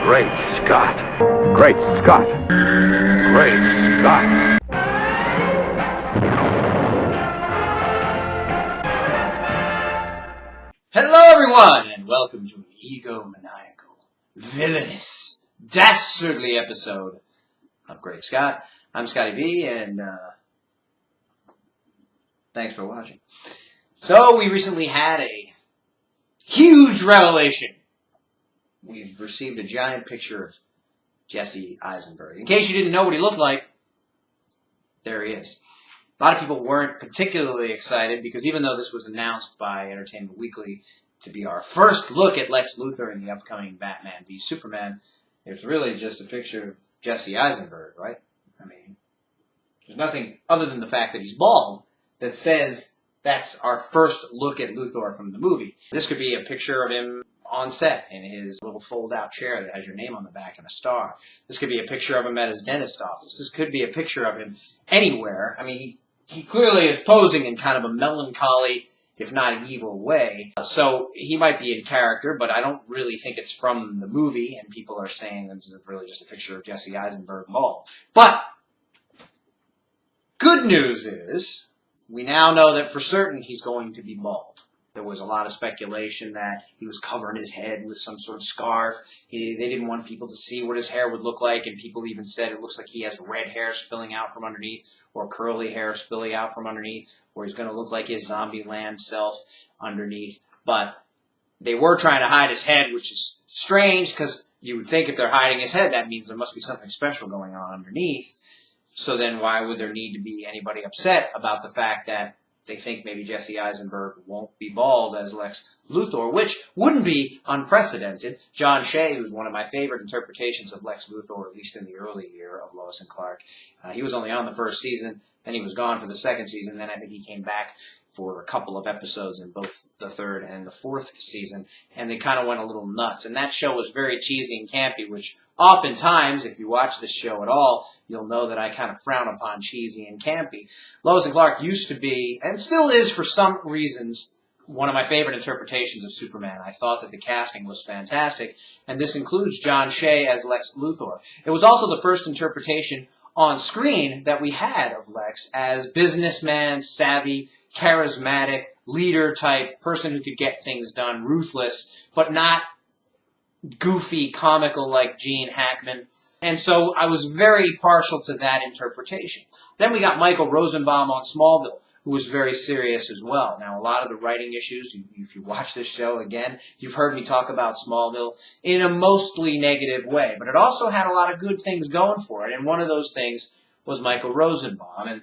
Great Scott. Great Scott. Great Scott. Hello everyone, and welcome to an egomaniacal, villainous, dastardly episode of Great Scott. I'm Scotty V, and thanks for watching. So, we recently had a huge revelation. We've received a giant picture of Jesse Eisenberg. In case you didn't know what he looked like, there he is. A lot of people weren't particularly excited because even though this was announced by Entertainment Weekly to be our first look at Lex Luthor in the upcoming Batman v Superman, it's really just a picture of Jesse Eisenberg, right? I mean, there's nothing other than the fact that he's bald that says that's our first look at Luthor from the movie. This could be a picture of him on set in his little fold-out chair that has your name on the back and a star. This could be a picture of him at his dentist office. This could be a picture of him anywhere. I mean, he clearly is posing in kind of a melancholy, if not an evil way. So he might be in character, but I don't really think it's from the movie, and people are saying this is really just a picture of Jesse Eisenberg bald. But good news is we now know that for certain he's going to be bald. There was a lot of speculation that he was covering his head with some sort of scarf. They didn't want people to see what his hair would look like, and people even said it looks like he has red hair spilling out from underneath, or curly hair spilling out from underneath, or he's going to look like his Zombieland self underneath. But they were trying to hide his head, which is strange, because you would think if they're hiding his head, that means there must be something special going on underneath. So then why would there need to be anybody upset about the fact that they think maybe Jesse Eisenberg won't be bald as Lex Luthor, which wouldn't be unprecedented. John Shea, who's one of my favorite interpretations of Lex Luthor, at least in the early year of Lois and Clark, he was only on the first season, then he was gone for the second season, then I think he came back for a couple of episodes in both the third and the fourth season, and they kind of went a little nuts. And that show was very cheesy and campy, which oftentimes, if you watch this show at all, you'll know that I kind of frown upon cheesy and campy. Lois and Clark used to be, and still is for some reasons, one of my favorite interpretations of Superman. I thought that the casting was fantastic, and this includes John Shea as Lex Luthor. It was also the first interpretation on screen that we had of Lex as businessman, savvy, charismatic, leader-type, person who could get things done, ruthless, but not goofy, comical like Gene Hackman. And so I was very partial to that interpretation. Then we got Michael Rosenbaum on Smallville, who was very serious as well. Now, a lot of the writing issues, if you watch this show again, you've heard me talk about Smallville in a mostly negative way. But it also had a lot of good things going for it, and one of those things was Michael Rosenbaum. And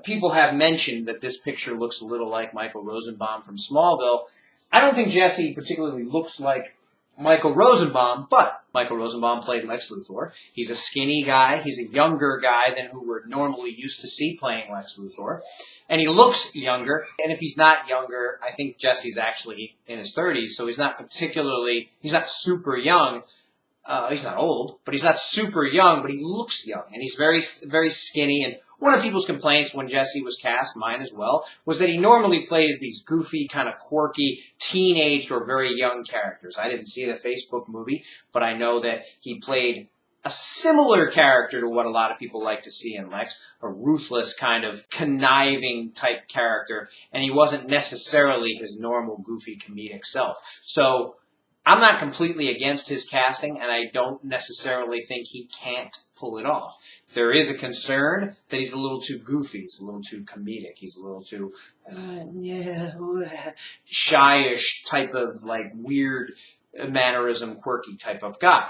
people have mentioned that this picture looks a little like Michael Rosenbaum from Smallville. I don't think Jesse particularly looks like Michael Rosenbaum, but Michael Rosenbaum played Lex Luthor. He's a skinny guy. He's a younger guy than who we're normally used to see playing Lex Luthor. And he looks younger. And if he's not younger, I think Jesse's actually in his 30s, so he's not super young. He's not old, but he's not super young, but he looks young. And he's very, very skinny. And one of people's complaints when Jesse was cast, mine as well, was that he normally plays these goofy, kind of quirky, teenaged or very young characters. I didn't see the Facebook movie, but I know that he played a similar character to what a lot of people like to see in Lex, a ruthless kind of conniving type character, and he wasn't necessarily his normal goofy comedic self. So I'm not completely against his casting, and I don't necessarily think he can't pull it off. There is a concern that he's a little too goofy, he's a little too comedic, he's a little too shy-ish type of like weird mannerism, quirky type of guy.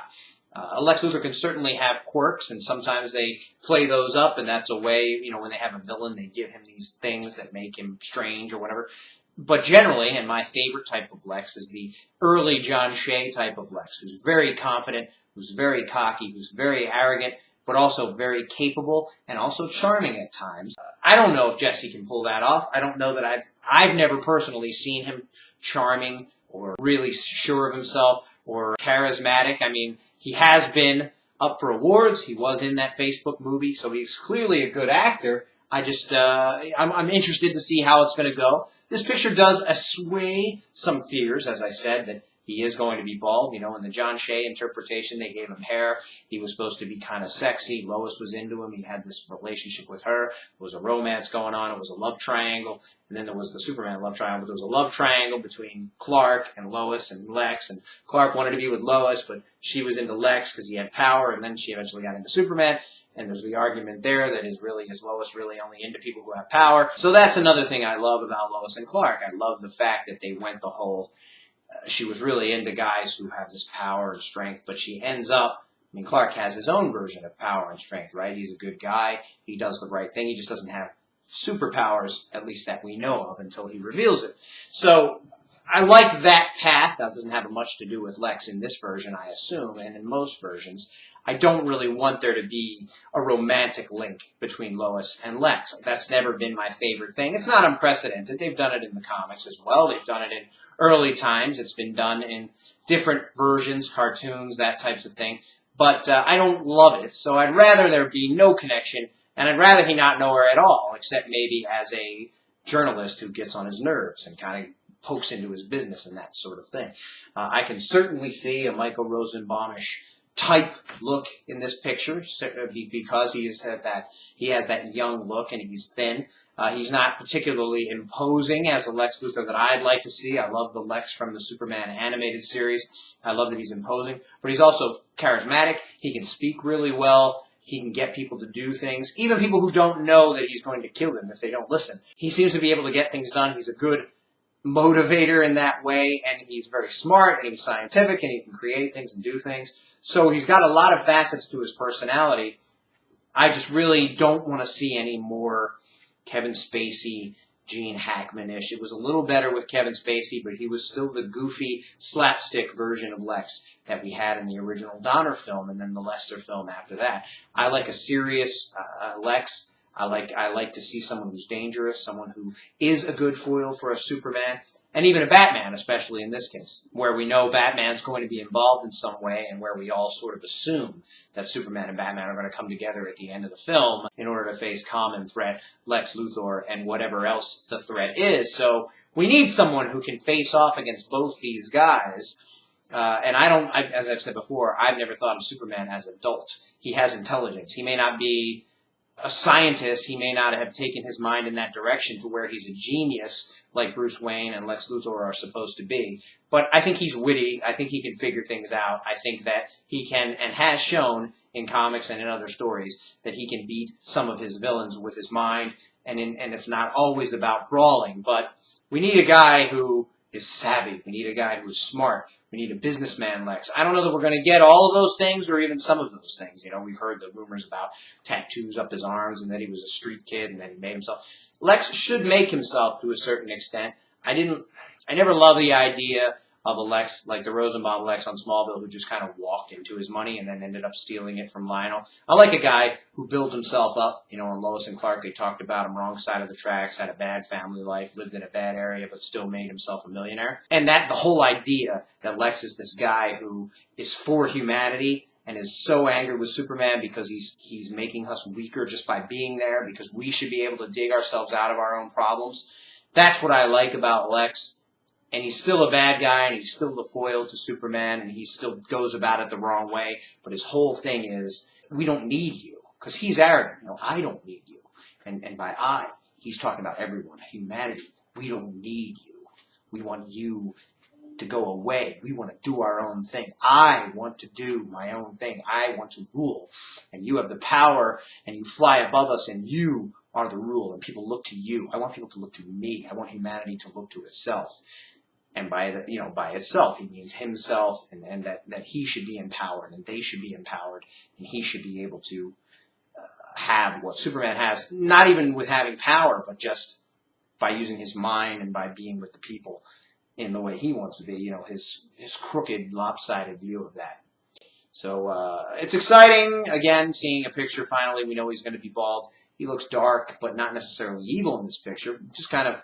Lex Luthor can certainly have quirks, and sometimes they play those up, and that's a way, you know, when they have a villain, they give him these things that make him strange or whatever. But generally, and my favorite type of Lex is the early John Shea type of Lex, who's very confident, who's very cocky, who's very arrogant, but also very capable and also charming at times. I don't know if Jesse can pull that off. I don't know that I've never personally seen him charming or really sure of himself or charismatic. I mean, he has been up for awards. He was in that Facebook movie, so he's clearly a good actor. I'm interested to see how it's going to go. This picture does assuage some fears, as I said, that he is going to be bald. You know, in the John Shea interpretation, they gave him hair. He was supposed to be kind of sexy. Lois was into him. He had this relationship with her. There was a romance going on. It was a love triangle. And then there was the Superman love triangle. But there was a love triangle between Clark and Lois and Lex. And Clark wanted to be with Lois, but she was into Lex because he had power. And then she eventually got into Superman. And there's the argument there that is Lois really only into people who have power? So that's another thing I love about Lois and Clark. I love the fact that they went the whole, she was really into guys who have this power and strength, but she ends up, I mean, Clark has his own version of power and strength, right? He's a good guy. He does the right thing. He just doesn't have superpowers, at least that we know of, until he reveals it. So I like that path. That doesn't have much to do with Lex in this version, I assume, and in most versions. I don't really want there to be a romantic link between Lois and Lex. That's never been my favorite thing. It's not unprecedented. They've done it in the comics as well. They've done it in early times. It's been done in different versions, cartoons, that types of thing. But I don't love it, so I'd rather there be no connection, and I'd rather he not know her at all, except maybe as a journalist who gets on his nerves and kind of pokes into his business and that sort of thing. I can certainly see a Michael Rosenbaum-ish type look in this picture because he has that young look and he's thin. He's not particularly imposing as a Lex Luthor that I'd like to see. I love the Lex from the Superman animated series. I love that he's imposing, but he's also charismatic. He can speak really well. He can get people to do things, even people who don't know that he's going to kill them if they don't listen. He seems to be able to get things done. He's a good motivator in that way, and he's very smart, and he's scientific, and he can create things and do things. So he's got a lot of facets to his personality. I just really don't want to see any more Kevin Spacey, Gene Hackman-ish. It was a little better with Kevin Spacey, but he was still the goofy slapstick version of Lex that we had in the original Donner film and then the Lester film after that. I like a serious Lex. I like to see someone who's dangerous, someone who is a good foil for a Superman, and even a Batman, especially in this case, where we know Batman's going to be involved in some way and where we all sort of assume that Superman and Batman are going to come together at the end of the film in order to face common threat, Lex Luthor, and whatever else the threat is. So we need someone who can face off against both these guys. And as I've said before, I've never thought of Superman as adult. He has intelligence. He may not be a scientist, he may not have taken his mind in that direction to where he's a genius like Bruce Wayne and Lex Luthor are supposed to be. But I think he's witty. I think he can figure things out. I think that he can, and has shown in comics and in other stories, that he can beat some of his villains with his mind, and it's not always about brawling. But we need a guy who is savvy. We need a guy who's smart. We need a businessman Lex. I don't know that we're going to get all of those things or even some of those things. You know, we've heard the rumors about tattoos up his arms and that he was a street kid and that he made himself. Lex should make himself to a certain extent. I never loved the idea of a Lex, like the Rosenbaum Lex on Smallville, who just kind of walked into his money and then ended up stealing it from Lionel. I like a guy who builds himself up. You know, in Lois and Clark, they talked about him wrong side of the tracks, had a bad family life, lived in a bad area, but still made himself a millionaire. And that the whole idea that Lex is this guy who is for humanity and is so angry with Superman because he's making us weaker just by being there, because we should be able to dig ourselves out of our own problems. That's what I like about Lex. And he's still a bad guy, and he's still the foil to Superman, and he still goes about it the wrong way. But his whole thing is, we don't need you. Because he's arrogant. You know, I don't need you. And by I, he's talking about everyone, humanity. We don't need you. We want you to go away. We want to do our own thing. I want to do my own thing. I want to rule. And you have the power, and you fly above us, and you are the rule, and people look to you. I want people to look to me. I want humanity to look to itself. And by itself, he means himself, and that he should be empowered, and they should be empowered, and he should be able to have what Superman has, not even with having power, but just by using his mind and by being with the people in the way he wants to be, you know, his crooked, lopsided view of that. So it's exciting, again, seeing a picture finally. We know he's going to be bald. He looks dark, but not necessarily evil in this picture, just kind of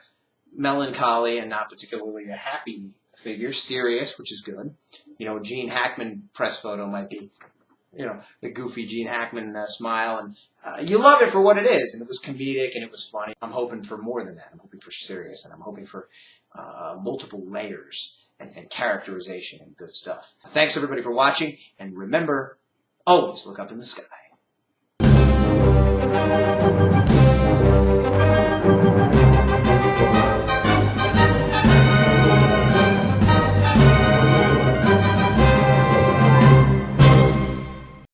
melancholy and not particularly a happy figure, serious, which is good. You know, Gene Hackman press photo might be, you know, the goofy Gene Hackman smile, and you love it for what it is, and it was comedic and it was funny. I'm hoping for more than that. I'm hoping for serious, and I'm hoping for multiple layers and characterization and good stuff. Thanks everybody for watching, and remember, always look up in the sky.